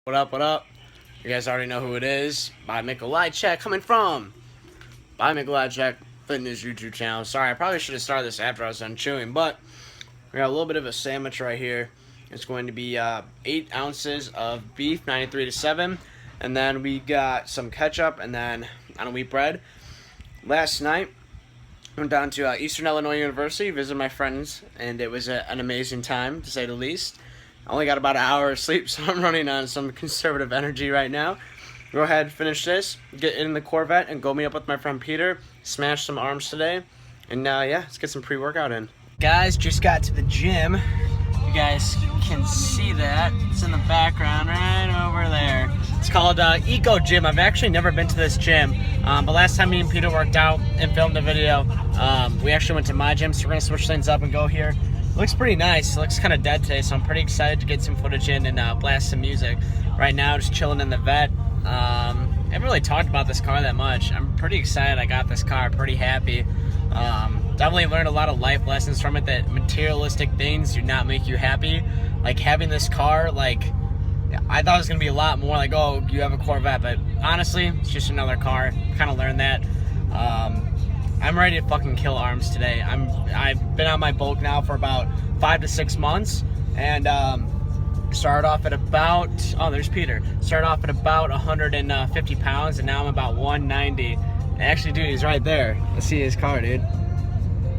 What up, what up? You guys already know who it is. By Mikolajchik, coming from By Mikolajchik Fitness YouTube channel. Sorry, I probably should have started this after I was done chewing, but we got a little bit of a sandwich right here. It's going to be 8 ounces of beef, 93-7, and then we got some ketchup and then on a wheat bread. Last night, I went down to Eastern Illinois University, visited my friends, and it was an amazing time, to say the least. I only got about an hour of sleep, so I'm running on some conservative energy right now. Go ahead, finish this, get in the Corvette, and go meet up with my friend Peter, smash some arms today, and yeah, let's get some pre-workout in. Guys, just got to the gym. You guys can see that. It's in the background right over there. It's called Eco Gym. I've actually never been to this gym, but last time me and Peter worked out and filmed a video, we actually went to my gym, so we're going to switch things up and go here. Looks pretty nice. It looks kind of dead today, so I'm pretty excited to get some footage in and blast some music. Right now, just chilling in the vet. I haven't really talked about this car that much. I'm pretty excited I got this car, pretty happy. Definitely learned a lot of life lessons from it, that materialistic things do not make you happy. Like having this car, like, I thought it was going to be a lot more like, oh, you have a Corvette, but honestly, it's just another car. Kind of learned that. I'm ready to fucking kill arms today. I've been on my bulk now for about 5 to 6 months, and started off at about, oh, there's Peter. Started off at about 150 pounds, and now I'm about 190. Actually, dude, he's right there. Let's see his car, dude.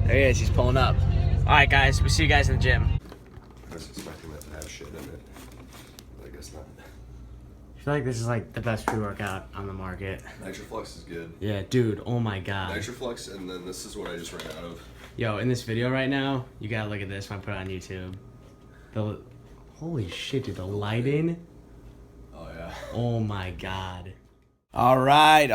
There he is. He's pulling up. All right, guys. We'll see you guys in the gym. I was expecting that to have shit in it, but I guess not. I feel like this is like the best pre-workout on the market. Nitroflux is good. Yeah, dude. Oh my god. Nitroflux, and then this is what I just ran out of. Yo, in this video right now, you gotta look at this when I put it on YouTube. Holy shit, dude. The lighting. Oh yeah. Oh my god. All right.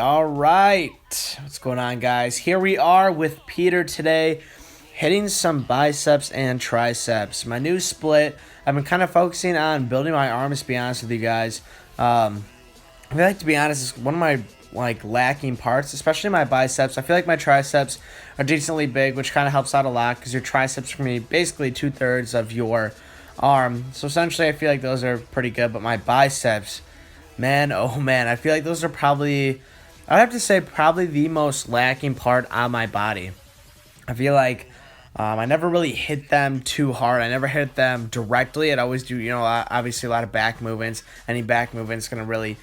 What's going on, guys? Here we are with Peter today, hitting some biceps and triceps. My new split. I've been kind of focusing on building my arms, to be honest with you guys. I feel like, to be honest, it's one of my lacking parts, especially my biceps. I feel like my triceps are decently big, which kind of helps out a lot because your triceps are going to be basically 2/3 of your arm. So essentially, I feel like those are pretty good. But my biceps, man, oh man, I feel like those are probably, I'd have to say, probably the most lacking part on my body. I feel like I never really hit them too hard. I never hit them directly. I'd always do, obviously a lot of back movements. Any back movement's going to really,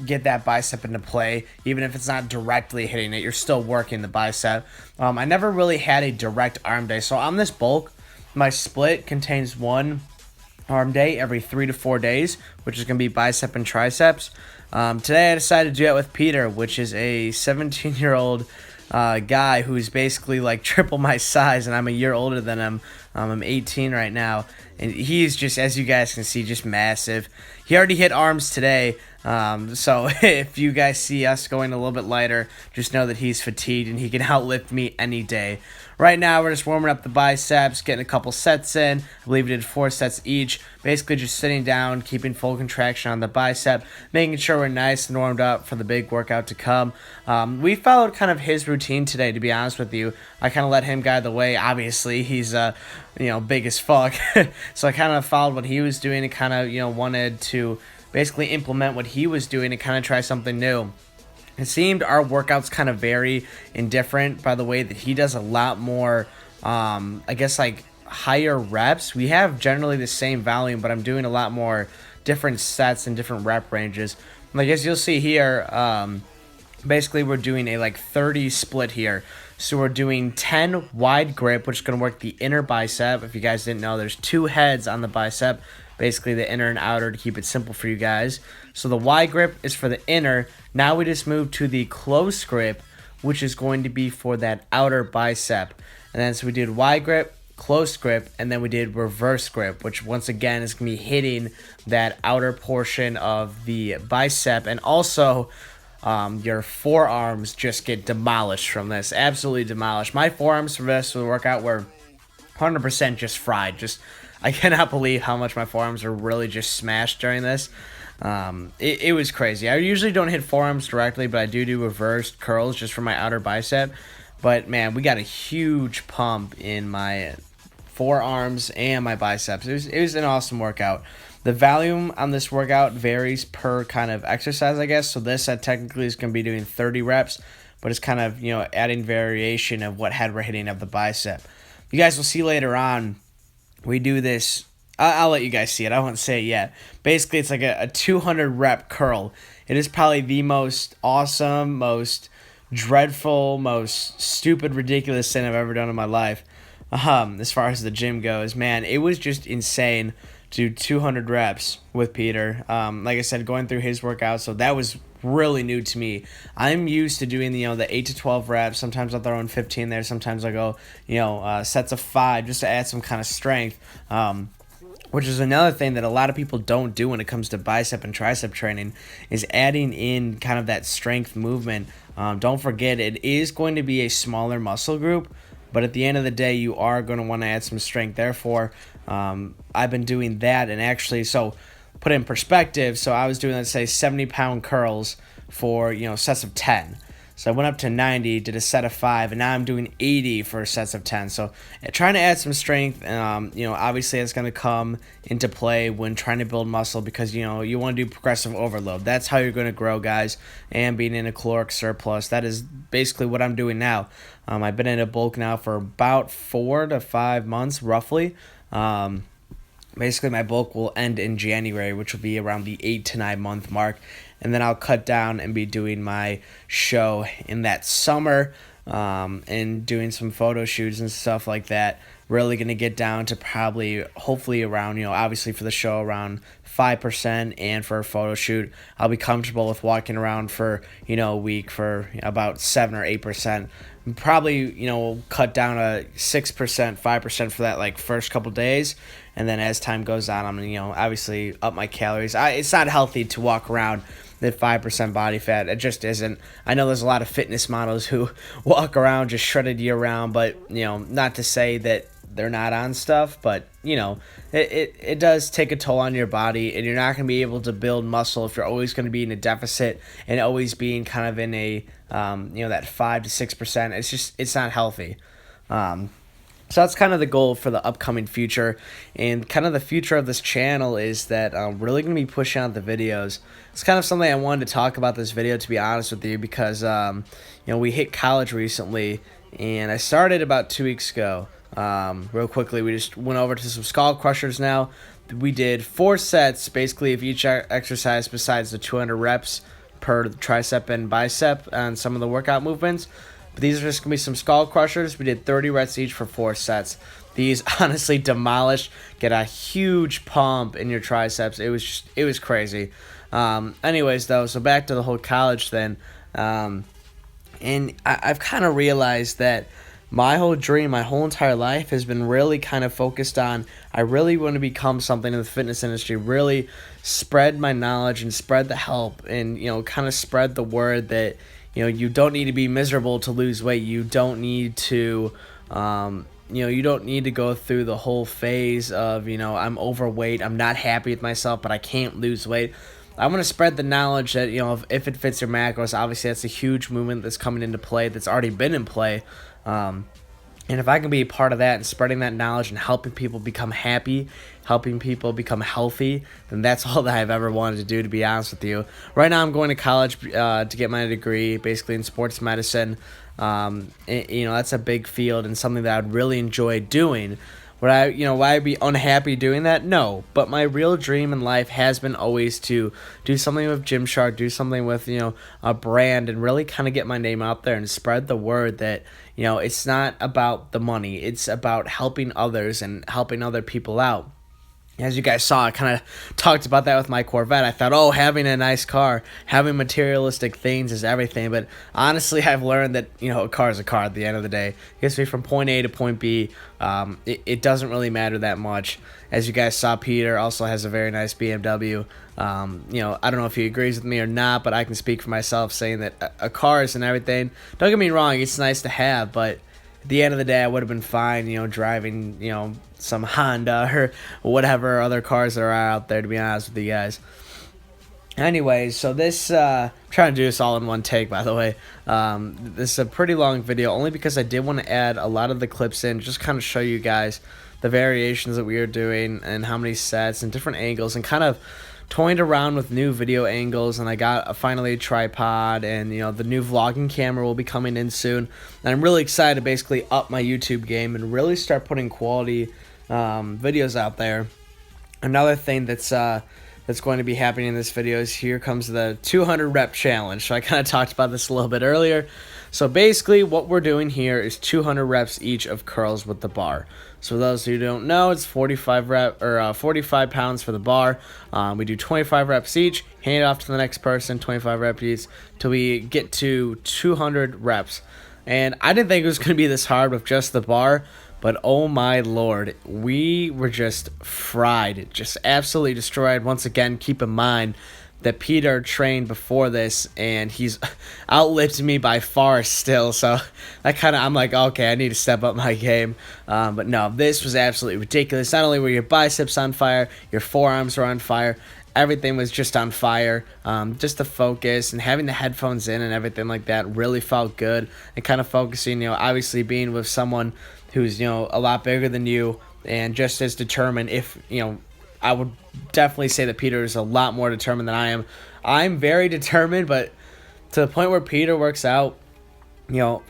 get that bicep into play. Even if it's not directly hitting it, you're still working the bicep. I never really had a direct arm day. So on this bulk, my split contains one arm day every 3 to 4 days, which is going to be bicep and triceps. Today I decided to do that with Peter, which is a 17-year-old guy who's basically like triple my size, and I'm a year older than him. I'm 18 right now, and he's just, as you guys can see, just massive. He already hit arms today, so if you guys see us going a little bit lighter, just know that he's fatigued and he can outlift me any day. Right now, we're just warming up the biceps, getting a couple sets in. I believe we did 4 sets each. Basically, just sitting down, keeping full contraction on the bicep, making sure we're nice and warmed up for the big workout to come. We followed kind of his routine today, to be honest with you. I kind of let him guide the way. Obviously, he's big as fuck. So I kind of followed what he was doing and kind of, wanted to basically implement what he was doing and kind of try something new. It seemed our workouts kind of vary and different by the way that he does a lot more, higher reps. We have generally the same volume, but I'm doing a lot more different sets and different rep ranges. Like as you'll see here, basically we're doing a 30 split here. So we're doing 10 wide grip, which is going to work the inner bicep. If you guys didn't know, there's 2 heads on the bicep, basically the inner and outer, to keep it simple for you guys. So the wide grip is for the inner. Now we just move to the close grip, which is going to be for that outer bicep. And then so we did wide grip, close grip, and then we did reverse grip, which once again is going to be hitting that outer portion of the bicep. And also your forearms just get demolished from this, absolutely demolished. My forearms for this workout were 100% just fried. I cannot believe how much my forearms are really just smashed during this. It was crazy. I usually don't hit forearms directly, but I do reverse curls just for my outer bicep. But man, we got a huge pump in my forearms and my biceps. It was an awesome workout. The volume on this workout varies per kind of exercise, I guess. So this technically is going to be doing 30 reps, but it's kind of, adding variation of what head we're hitting of the bicep. You guys will see later on, we do this. I'll let you guys see it. I won't say it yet. Basically, it's like a 200 rep curl. It is probably the most awesome, most dreadful, most stupid, ridiculous thing I've ever done in my life. As far as the gym goes, man, it was just insane to do 200 reps with Peter. Like I said, going through his workout, so that was really new to me. I'm used to doing the 8 to 12 reps. Sometimes I'll throw in 15 there. Sometimes I go sets of 5 just to add some kind of strength. Which is another thing that a lot of people don't do when it comes to bicep and tricep training, is adding in kind of that strength movement. Don't forget, it is going to be a smaller muscle group, but at the end of the day, you are going to want to add some strength. Therefore, I've been doing that, and actually, so put it in perspective, so I was doing, let's say, 70-pound curls for, sets of 10. So I went up to 90, did a set of 5, and now I'm doing 80 for sets of 10. So trying to add some strength, obviously it's going to come into play when trying to build muscle, because, you want to do progressive overload. That's how you're going to grow, guys, and being in a caloric surplus. That is basically what I'm doing now. I've been in a bulk now for about 4 to 5 months, roughly. Basically, my bulk will end in January, which will be around the 8 to 9 month mark. And then I'll cut down and be doing my show in that summer, and doing some photo shoots and stuff like that. Really going to get down to probably, hopefully around, obviously for the show, around 5%. And for a photo shoot, I'll be comfortable with walking around for, a week for about 7 or 8%. Probably, cut down to 6%, 5% for that, like, first couple days. And then as time goes on, I'm going to, obviously up my calories. It's not healthy to walk around at 5% body fat. It just isn't. I know there's a lot of fitness models who walk around just shredded year round, but, not to say that they're not on stuff, but, it does take a toll on your body, and you're not going to be able to build muscle if you're always going to be in a deficit and always being kind of in a, that 5 to 6%. It's not healthy. So that's kind of the goal for the upcoming future, and kind of the future of this channel is that I'm really going to be pushing out the videos. It's kind of something I wanted to talk about this video, to be honest with you, because, we hit college recently, and I started about 2 weeks ago. Real quickly, we just went over to some skull crushers now. We did 4 sets, basically, of each exercise besides the 200 reps per tricep and bicep on some of the workout movements. But these are just going to be some skull crushers. We did 30 reps each for 4 sets. These honestly demolished, get a huge pump in your triceps. It was crazy. Anyways, though, so back to the whole college thing. And I've kind of realized that my whole dream, my whole entire life has been really kind of focused on, I really want to become something in the fitness industry, really spread my knowledge and spread the help, and, kind of spread the word that, you don't need to be miserable to lose weight. You don't need to, you don't need to go through the whole phase of, I'm overweight, I'm not happy with myself, but I can't lose weight. I want to spread the knowledge that, if it fits your macros, obviously that's a huge movement that's coming into play, that's already been in play. And if I can be a part of that and spreading that knowledge and helping people become happy, helping people become healthy, then that's all that I've ever wanted to do, to be honest with you. Right now I'm going to college to get my degree, basically in sports medicine. That's a big field and something that I'd really enjoy doing. Would I be unhappy doing that? No. But my real dream in life has been always to do something with Gymshark, do something with, a brand, and really kind of get my name out there and spread the word that, it's not about the money. It's about helping others and helping other people out. As you guys saw, I kind of talked about that with my Corvette. I thought, having a nice car, having materialistic things is everything. But honestly, I've learned that, a car is a car at the end of the day. It gets me from point A to point B. It doesn't really matter that much. As you guys saw, Peter also has a very nice BMW. I don't know if he agrees with me or not, but I can speak for myself saying that a car isn't everything. Don't get me wrong, it's nice to have, but at the end of the day, I would have been fine, driving, some Honda or whatever other cars that are out there, to be honest with you guys. Anyways, so this, I'm trying to do this all in one take, by the way. This is a pretty long video, only because I did want to add a lot of the clips in, just kind of show you guys the variations that we were doing and how many sets and different angles, and kind of toying around with new video angles. And I got finally a tripod, and the new vlogging camera will be coming in soon, and I'm really excited to basically up my YouTube game and really start putting quality videos out there. Another thing that's going to be happening in this video is here comes the 200 rep challenge. So I kind of talked about this a little bit earlier. So basically what we're doing here is 200 reps each of curls with the bar. So for those who don't know, it's 45 pounds for the bar. We do 25 reps each, hand it off to the next person, 25 reps each, till we get to 200 reps. And I didn't think it was going to be this hard with just the bar, but oh my lord, we were just fried, just absolutely destroyed. Once again, keep in mind that Peter trained before this, and he's outlived me by far still. So I'm like, okay, I need to step up my game. But no, this was absolutely ridiculous. Not only were your biceps on fire, your forearms were on fire. Everything was just on fire. Just the focus and having the headphones in and everything like that really felt good. And kind of focusing, obviously being with someone who's, a lot bigger than you and just as determined. I would definitely say that Peter is a lot more determined than I am. I'm very determined, but to the point where Peter works out,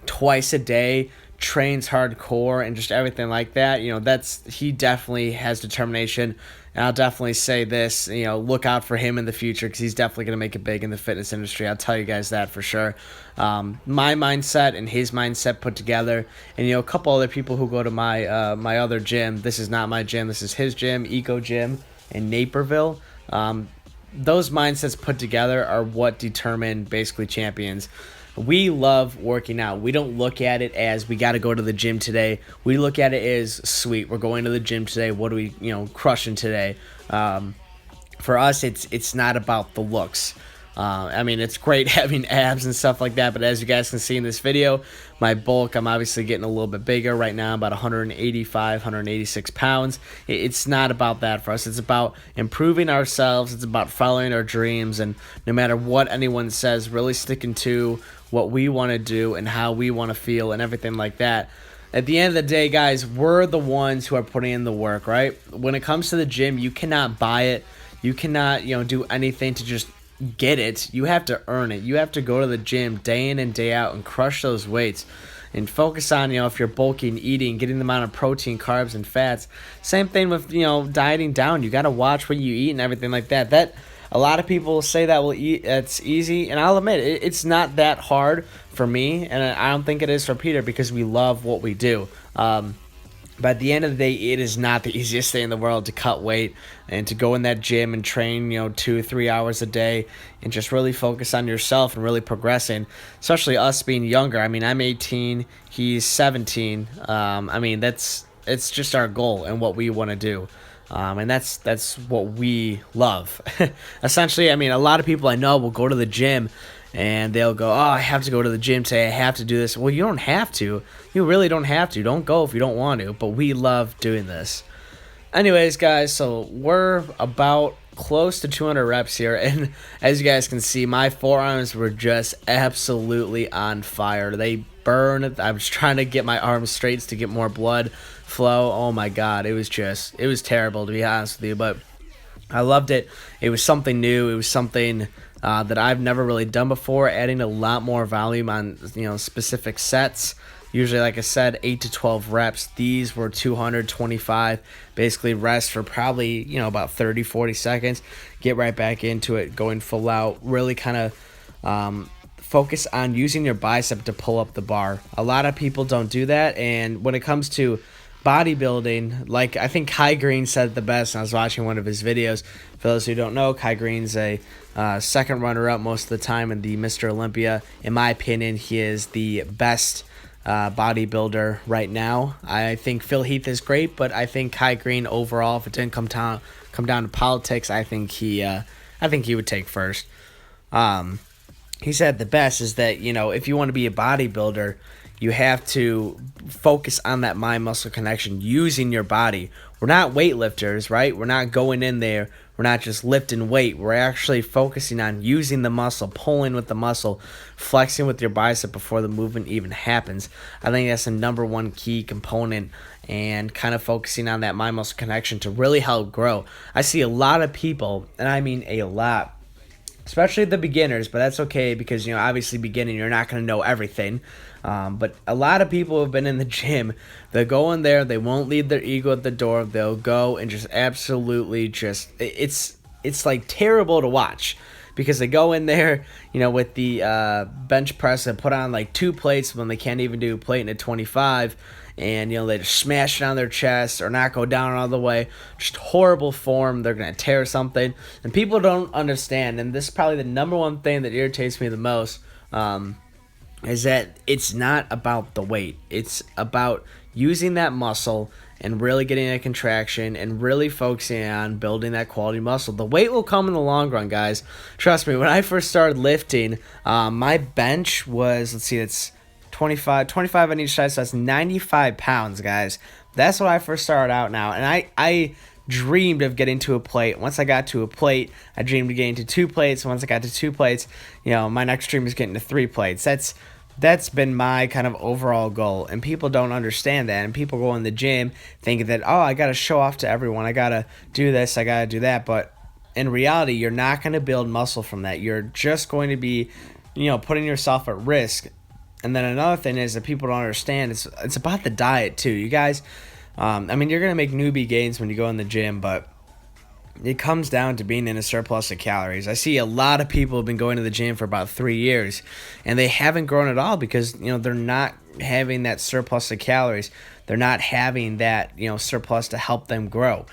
twice a day, trains hardcore, and just everything like that. He definitely has determination. And I'll definitely say this, look out for him in the future, because he's definitely going to make it big in the fitness industry. I'll tell you guys that for sure. My mindset and his mindset put together, and a couple other people who go to my my other gym. This is not my gym. This is his gym, Eco Gym in Naperville. Those mindsets put together are what determine basically champions. We love working out. We don't look at it as we got to go to the gym today. We look at it as, sweet, we're going to the gym today. What are we, crushing today? For us, it's not about the looks. It's great having abs and stuff like that, but as you guys can see in this video, my bulk, I'm obviously getting a little bit bigger right now, about 185, 186 pounds. It's not about that for us. It's about improving ourselves. It's about following our dreams, and no matter what anyone says, really sticking to what we want to do and how we want to feel and everything like that. At the end of the day, guys, we're the ones who are putting in the work, right? When it comes to the gym, you cannot buy it. You cannot, do anything to just get it. You have to earn it. You have to go to the gym day in and day out and crush those weights and focus on, if you're bulking, eating, getting the amount of protein, carbs, and fats. Same thing with, dieting down. You got to watch what you eat and everything like that. A lot of people say that it's easy, and I'll admit it's not that hard for me, and I don't think it is for Peter, because we love what we do. But at the end of the day, it is not the easiest thing in the world to cut weight and to go in that gym and train, 2-3 hours a day and just really focus on yourself and really progressing, especially us being younger. I'm 18, he's 17. It's just our goal and what we want to do. And that's what we love. Essentially, a lot of people I know will go to the gym and they'll go, oh, I have to go to the gym today. I have to do this. Well, you don't have to. You really don't have to. Don't go if you don't want to. But we love doing this. Anyways, guys, so we're about close to 200 reps here. And as you guys can see, my forearms were just absolutely on fire. They burned. I was trying to get my arms straight to get more blood flow. Oh my God, it was terrible, to be honest with you, but I loved it. It was something new. It was something that I've never really done before, adding a lot more volume on specific sets. Usually, like I said, 8 to 12 reps. These were 225. Basically rest for probably about 30-40 seconds, get right back into it, going full out, really kind of focus on using your bicep to pull up the bar. A lot of people don't do that, and when it comes to bodybuilding, like I think Kai Green said it the best, and I was watching one of his videos. For those who don't know, Kai Green's a second runner-up most of the time in the Mr. Olympia. In my opinion, he is the best bodybuilder right now. I think Phil Heath is great, but I think Kai Green overall, if it didn't come down to politics, I think he would take first. He said the best is that if you want to be a bodybuilder, you have to focus on that mind-muscle connection using your body. We're not weightlifters, right? We're not going in there. We're not just lifting weight. We're actually focusing on using the muscle, pulling with the muscle, flexing with your bicep before the movement even happens. I think that's the number one key component and kind of focusing on that mind muscle connection to really help grow. I see a lot of people, and I mean a lot, especially the beginners, but that's okay because, obviously beginning, you're not going to know everything. But a lot of people have been in the gym, they'll go in there, they won't leave their ego at the door, they'll go and just absolutely it's like terrible to watch. Because they go in there, with the bench press and put on like 2 plates when they can't even do a plate in a 25. And, they just smash it on their chest or not go down all the way. Just horrible form. They're going to tear something. And people don't understand. And this is probably the number one thing that irritates me the most. Is that it's not about the weight. It's about using that muscle and really getting a contraction and really focusing on building that quality muscle. The weight will come in the long run, guys. Trust me, when I first started lifting, my bench was, it's 25 on each side, so that's 95 pounds, guys. That's what I first started out now, and I dreamed of getting to a plate. Once I got to a plate, I dreamed of getting to 2 plates. Once I got to 2 plates, my next dream is getting to 3 plates. That's been my kind of overall goal, and people don't understand that, and people go in the gym thinking that, I got to show off to everyone, I got to do this, I got to do that, but in reality, you're not going to build muscle from that. You're just going to be, putting yourself at risk. And then another thing is that people don't understand, it's about the diet too. You guys, you're going to make newbie gains when you go in the gym, but it comes down to being in a surplus of calories. I see a lot of people have been going to the gym for about 3 years, and they haven't grown at all because, they're not having that surplus of calories. They're not having that, surplus to help them grow.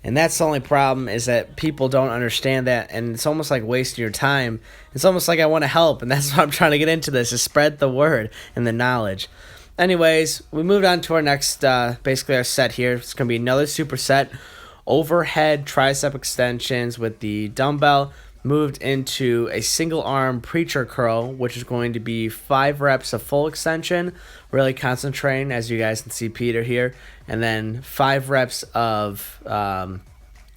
And that's the only problem, is that people don't understand that, and it's almost like wasting your time. It's almost like I want to help, and that's why I'm trying to get into this, is spread the word and the knowledge. Anyways, we moved on to our next, basically our set here. It's going to be another superset. Overhead tricep extensions with the dumbbell, moved into a single arm preacher curl, which is going to be 5 reps of full extension, really concentrating, as you guys can see Peter here, and then 5 reps of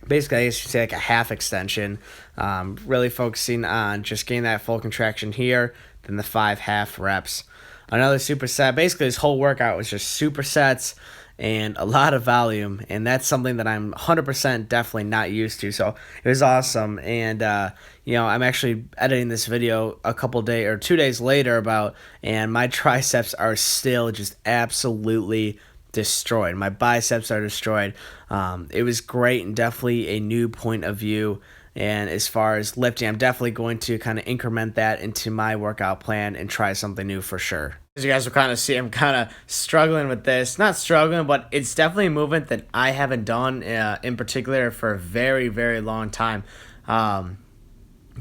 basically, I guess you say like a half extension, really focusing on just getting that full contraction here, then the 5 half reps. Another superset. Basically, this whole workout was just supersets and a lot of volume, and that's something that I'm 100% definitely not used to, so it was awesome. And I'm actually editing this video a couple days or 2 days later and my triceps are still just absolutely destroyed. My biceps are destroyed. It was great and definitely a new point of view. And as far as lifting, I'm definitely going to kind of increment that into my workout plan and try something new for sure. As you guys will kind of see, I'm kind of struggling with this. Not struggling, but it's definitely a movement that I haven't done in particular for a very, very long time. To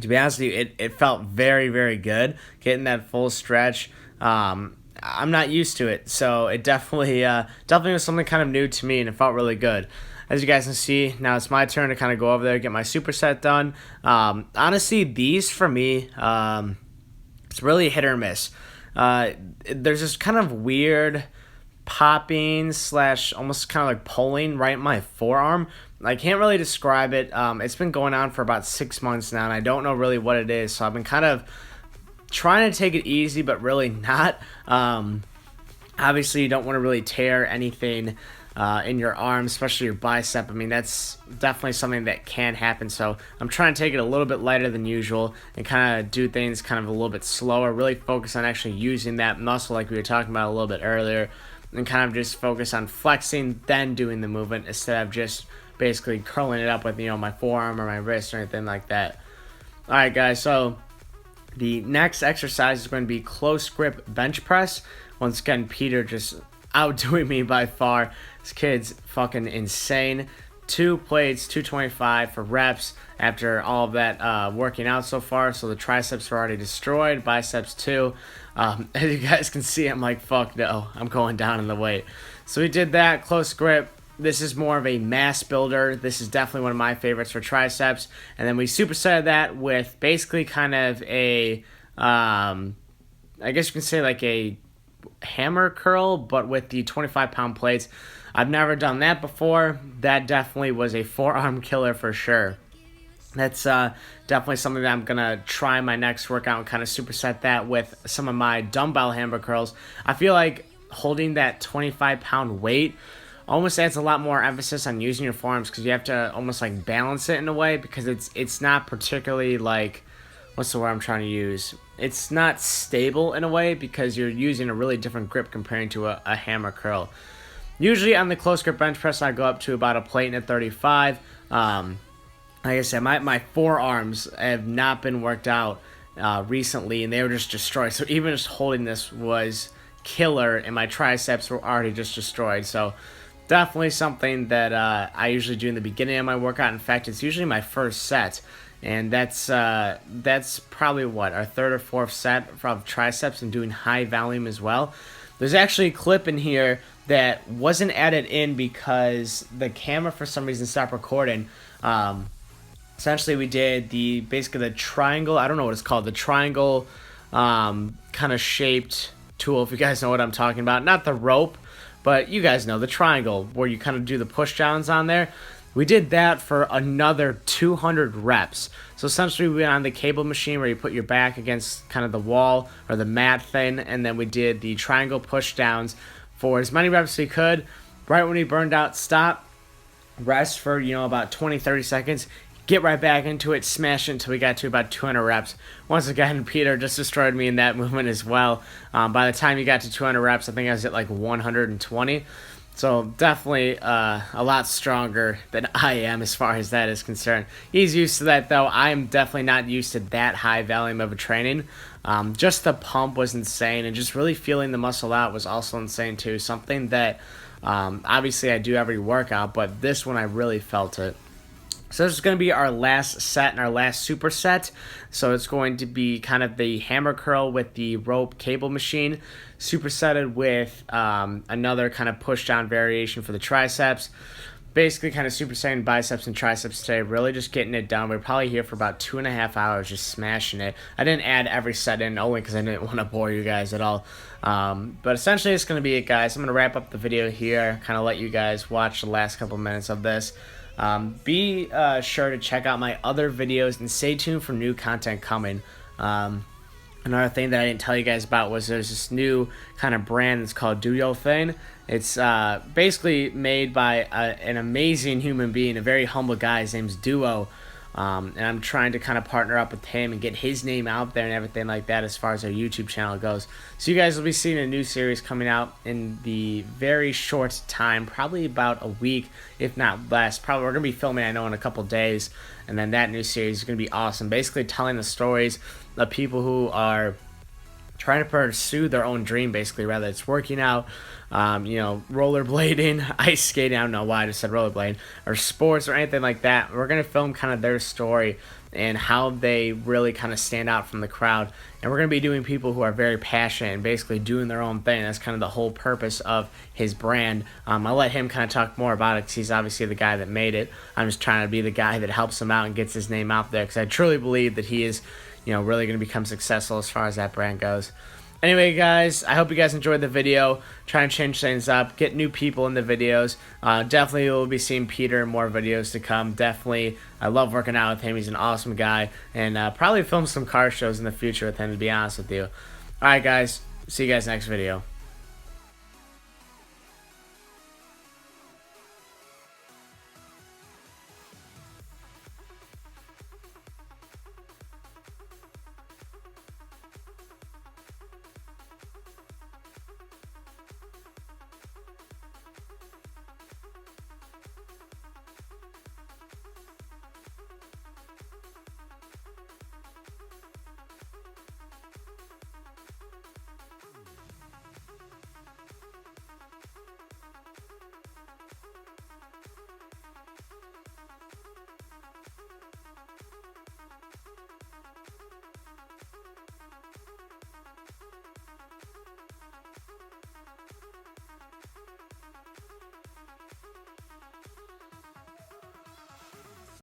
be honest with you, it felt very, very good getting that full stretch. I'm not used to it, so it definitely was something kind of new to me, and it felt really good. As you guys can see, now it's my turn to kind of go over there, get my superset done. Honestly, these for me, it's really hit or miss. There's this kind of weird popping / almost kind of like pulling right in my forearm. I can't really describe it. It's been going on for about 6 months now, and I don't know really what it is. So I've been kind of trying to take it easy, but really not. Obviously, you don't want to really tear anything in your arm, especially your bicep. That's definitely something that can happen. So I'm trying to take it a little bit lighter than usual and kind of do things kind of a little bit slower, really focus on actually using that muscle like we were talking about a little bit earlier, and kind of just focus on flexing, then doing the movement instead of just basically curling it up with, my forearm or my wrist or anything like that. All right, guys, so the next exercise is going to be close grip bench press. Once again, Peter just outdoing me by far. This kid's fucking insane. 2 plates, 225 for reps after all of that working out so far. So the triceps are already destroyed, biceps too. As you guys can see, I'm like, fuck no, I'm going down in the weight. So we did that, close grip. This is more of a mass builder. This is definitely one of my favorites for triceps. And then we supersetted that with basically kind of a, I guess you can say like a hammer curl, but with the 25-pound plates. I've never done that before. That definitely was a forearm killer for sure. That's definitely something that I'm going to try my next workout and kind of superset that with some of my dumbbell hammer curls. I feel like holding that 25-pound weight almost adds a lot more emphasis on using your forearms because you have to almost like balance it in a way because it's not particularly like, what's the word I'm trying to use? It's not stable in a way because you're using a really different grip comparing to a hammer curl. Usually on the close grip bench press, I go up to about a plate and a 35. Like I said, my forearms have not been worked out recently, and they were just destroyed. So even just holding this was killer, and my triceps were already just destroyed. So definitely something that I usually do in the beginning of my workout. In fact, it's usually my first set, and that's probably what, our third or fourth set of triceps and doing high volume as well. There's actually a clip in here that wasn't added in because the camera for some reason stopped recording. Essentially, we did basically the triangle. I don't know what it's called. The triangle kind of shaped tool, if you guys know what I'm talking about. Not the rope, but you guys know the triangle where you kind of do the push downs on there. We did that for another 200 reps. So essentially, we went on the cable machine where you put your back against kind of the wall or the mat thing, and then we did the triangle push downs for as many reps as we could. Right when we burned out, stop, rest for about 20-30 seconds, get right back into it, smash it until we got to about 200 reps. Once again, Peter just destroyed me in that movement as well. By the time he got to 200 reps, I think I was at like 120. So definitely a lot stronger than I am as far as that is concerned. He's used to that, though. I am definitely not used to that high volume of a training. Just the pump was insane, and just really feeling the muscle out was also insane too. Something that obviously I do every workout, but this one I really felt it. So this is going to be our last set and our last superset. So it's going to be kind of the hammer curl with the rope cable machine, supersetted with another kind of push down variation for the triceps. Basically kind of supersetting biceps and triceps today, really just getting it done. We're probably here for about 2.5 hours just smashing it. I didn't add every set in only because I didn't want to bore you guys at all. But essentially it's going to be it, guys. I'm going to wrap up the video here, kind of let you guys watch the last couple minutes of this. Be sure to check out my other videos and stay tuned for new content coming. Another thing that I didn't tell you guys about was there's this new kind of brand that's called Duo-Thing. It's basically made by an amazing human being, a very humble guy. His name's Duo. And I'm trying to kind of partner up with him and get his name out there and everything like that as far as our YouTube channel goes. So you guys will be seeing a new series coming out in the very short time, probably about a week, if not less. Probably we're going to be filming, I know, in a couple days. And then that new series is going to be awesome. Basically telling the stories of people who are trying to pursue their own dream, basically, whether it's working out, rollerblading, ice skating, I don't know why I just said rollerblading, or sports or anything like that. We're going to film kind of their story and how they really kind of stand out from the crowd. And we're going to be doing people who are very passionate and basically doing their own thing. That's kind of the whole purpose of his brand. I'll let him kind of talk more about it because he's obviously the guy that made it. I'm just trying to be the guy that helps him out and gets his name out there because I truly believe that he is really going to become successful as far as that brand goes. Anyway, guys, I hope you guys enjoyed the video. Trying to change things up, get new people in the videos. Definitely will be seeing Peter in more videos to come. Definitely, I love working out with him. He's an awesome guy. And probably film some car shows in the future with him, to be honest with you. Alright, guys. See you guys next video.